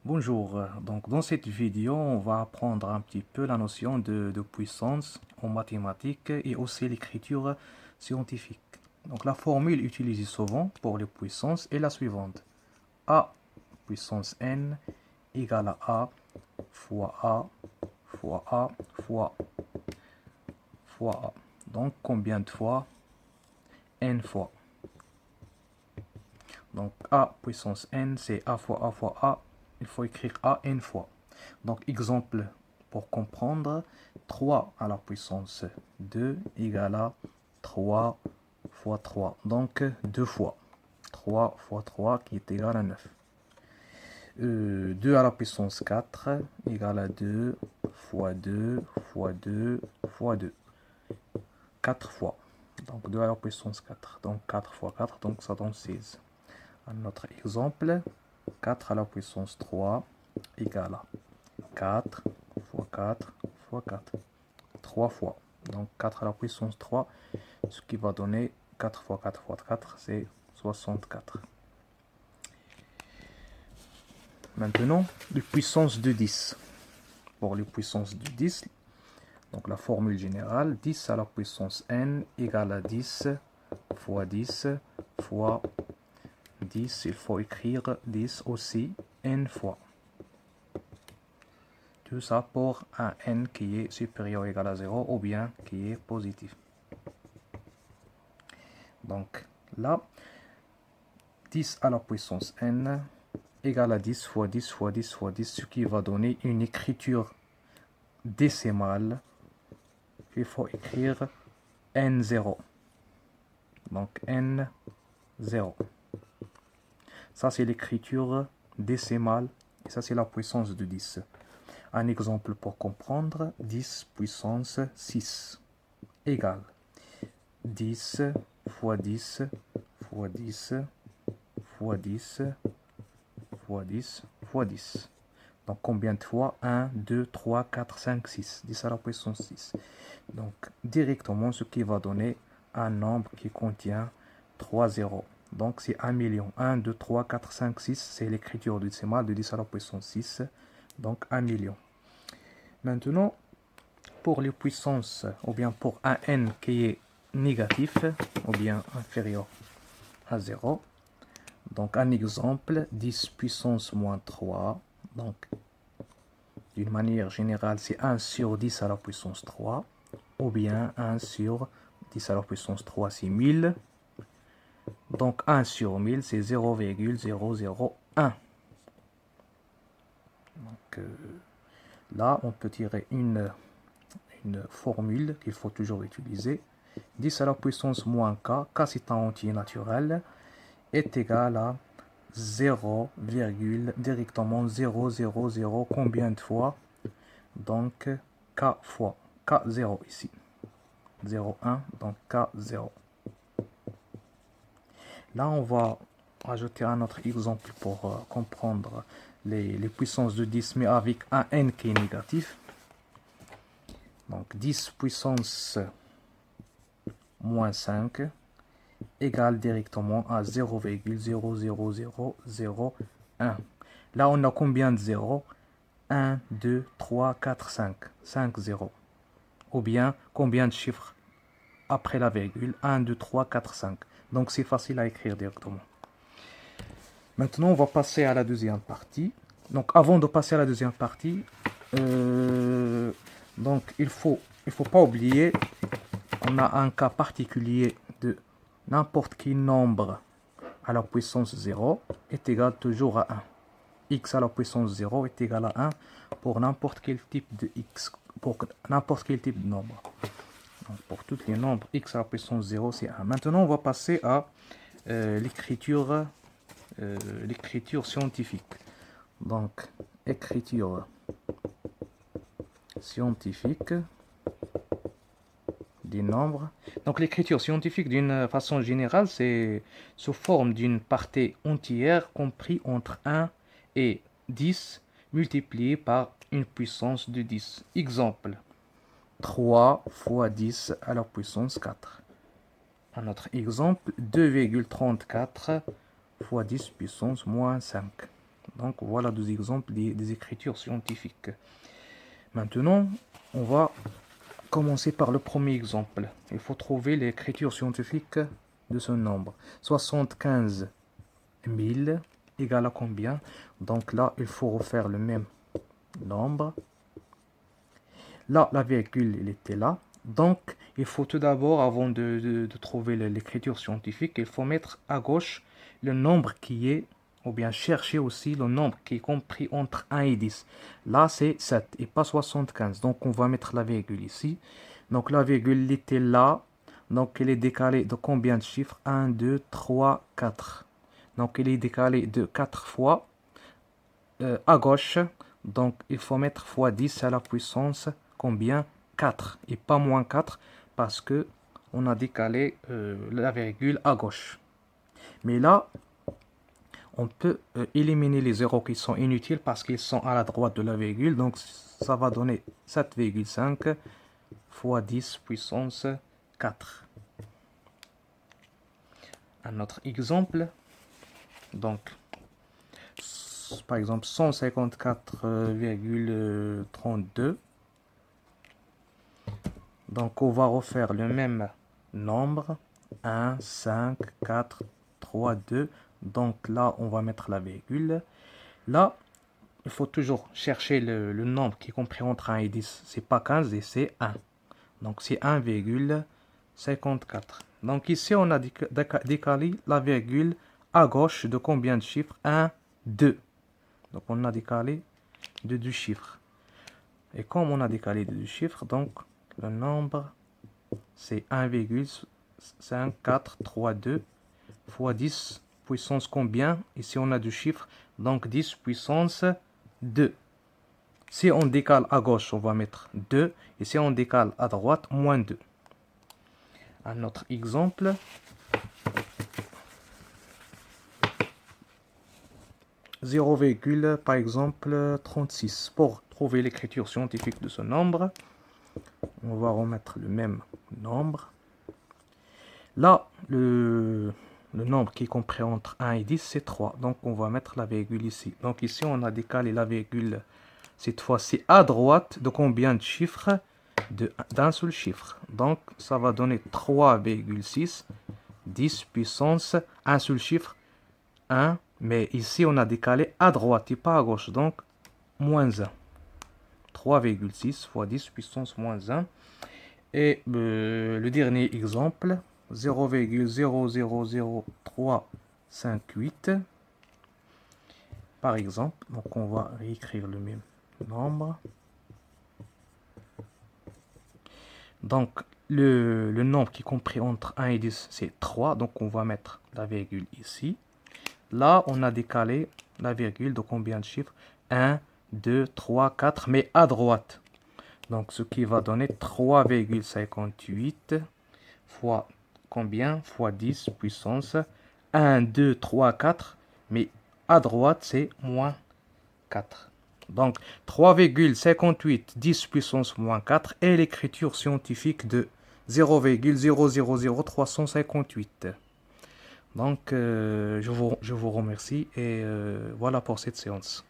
Bonjour, donc dans cette vidéo, on va apprendre un petit peu la notion de puissance en mathématiques et aussi l'écriture scientifique. Donc la formule utilisée souvent pour les puissances est la suivante. A puissance n égale à A fois A fois A fois A. Donc combien de fois? N fois. Donc A puissance n, c'est A fois A. Il faut écrire A n fois. Donc exemple pour comprendre, 3 à la puissance 2 égale à 3 fois 3. Donc 2 fois. 3 fois 3 qui est égal à 9. 2 à la puissance 4 égale à 2 fois 2 fois 2 fois 2. 4 fois. Donc 2 à la puissance 4. Donc 4 fois 4, donc ça donne 16. Un autre exemple, 4 à la puissance 3 égale à 4 fois 4 fois 4. 3 fois. Donc 4 à la puissance 3, ce qui va donner 4 fois 4 fois 4, c'est 64. Maintenant, les puissances de 10. Pour les puissances de 10, donc la formule générale, 10 à la puissance n égale à 10 fois 10 fois 10. Il faut écrire 10 aussi n fois. Tout ça pour un n qui est supérieur ou égal à 0 ou bien qui est positif. Donc là, 10 à la puissance n égale à 10 fois 10 fois 10 fois 10, ce qui va donner une écriture décimale. Il faut écrire n0. Donc n0. Ça, c'est l'écriture décimale et ça, c'est la puissance de 10. Un exemple pour comprendre, 10 puissance 6 égale 10 fois 10 fois 10 fois 10 fois 10 fois 10. Donc combien de fois? 1, 2, 3, 4, 5, 6. 10 à la puissance 6. Donc directement, ce qui va donner un nombre qui contient 3 zéros. Donc c'est 1 million. 1, 2, 3, 4, 5, 6. C'est l'écriture décimale de 10 à la puissance 6. Donc 1 million. Maintenant, pour les puissances, ou bien pour un n qui est négatif, ou bien inférieur à 0. Donc un exemple, 10 puissance moins 3. Donc d'une manière générale, c'est 1 sur 10 à la puissance 3. Ou bien 1 sur 10 à la puissance 3, c'est 1000. Donc 1 sur 1000, c'est 0,001. Donc là, on peut tirer une formule qu'il faut toujours utiliser. 10 à la puissance moins k, k c'est un entier naturel, est égal à 0, directement 0,000 combien de fois? Donc k fois k0 ici. 0,1, donc k0. Là, on va rajouter un autre exemple pour comprendre les puissances de 10, mais avec un n qui est négatif. Donc 10 puissance moins 5 égale directement à 0,00001. Là, on a combien de zéros? 1, 2, 3, 4, 5. 5 zéros. Ou bien, combien de chiffres après la virgule? 1, 2, 3, 4, 5. Donc, c'est facile à écrire directement. Maintenant, on va passer à la deuxième partie. Donc, avant de passer à la deuxième partie, donc il faut pas oublier, on a un cas particulier de n'importe quel nombre à la puissance 0 est égal toujours à 1. X à la puissance 0 est égal à 1 pour n'importe quel type de x, pour n'importe quel type de nombre. Donc, pour tous les nombres, x à la puissance 0, c'est 1. Maintenant, on va passer à l'écriture scientifique. Donc, écriture scientifique des nombres. Donc, l'écriture scientifique, d'une façon générale, c'est sous forme d'une partie entière comprise entre 1 et 10 multiplié par une puissance de 10. Exemple, 3 fois 10 à la puissance 4. Un autre exemple, 2,34 fois 10 puissance moins 5. Donc voilà deux exemples des écritures scientifiques. Maintenant, on va commencer par le premier exemple. Il faut trouver l'écriture scientifique de ce nombre. 75 000 égale à combien? Donc là, il faut refaire le même nombre. Là, la virgule, il était là. Donc, il faut tout d'abord, avant de trouver l'écriture scientifique, il faut mettre à gauche le nombre qui est, ou bien chercher aussi le nombre qui est compris entre 1 et 10. Là, c'est 7 et pas 75. Donc, on va mettre la virgule ici. Donc, la virgule, il était là. Donc, elle est décalée de combien de chiffres? 1, 2, 3, 4. Donc, elle est décalée de 4 fois à gauche. Donc, il faut mettre fois 10 à la puissance combien? 4 et pas moins 4 parce que on a décalé la virgule à gauche. Mais là, on peut éliminer les zéros qui sont inutiles parce qu'ils sont à la droite de la virgule. Donc, ça va donner 7,5 fois 10 puissance 4. Un autre exemple. Donc, par exemple, 154,32. Donc, on va refaire le même nombre. 1, 5, 4, 3, 2. Donc là, on va mettre la virgule. Là, il faut toujours chercher le nombre qui est compris entre 1 et 10. C'est pas 15 et c'est 1. Donc c'est 1,54. Donc ici, on a décalé la virgule à gauche de combien de chiffres? 1, 2. Donc on a décalé de 2 chiffres. Et comme on a décalé de 2 chiffres, donc le nombre c'est 1,5432 fois 10 puissance combien? Ici on a 2 chiffres, donc 10 puissance 2. Si on décale à gauche, on va mettre 2. Et si on décale à droite, moins 2. Un autre exemple. 0, par exemple 36. Pour trouver l'écriture scientifique de ce nombre, on va remettre le même nombre. Là, le nombre qui est compris entre 1 et 10, c'est 3. Donc, on va mettre la virgule ici. Donc, ici, on a décalé la virgule, cette fois-ci, à droite de combien de chiffres? D'un seul chiffre. Donc, ça va donner 3,6. 10 puissance, un seul chiffre, 1. Mais ici, on a décalé à droite et pas à gauche. Donc, moins 1. 3,6 fois 10 puissance moins 1. Et le dernier exemple, 0,000358. Par exemple, donc on va réécrire le même nombre. Donc, le nombre qui est compris entre 1 et 10, c'est 3. Donc, on va mettre la virgule ici. Là, on a décalé la virgule de combien de chiffres? 1, 2, 3, 4, mais à droite. Donc, ce qui va donner 3,58 fois combien? Fois 10 puissance 1, 2, 3, 4. Mais à droite, c'est moins 4. Donc, 3,58 10 puissance moins 4 est l'écriture scientifique de 0,000358. Donc, je vous remercie et voilà pour cette séance.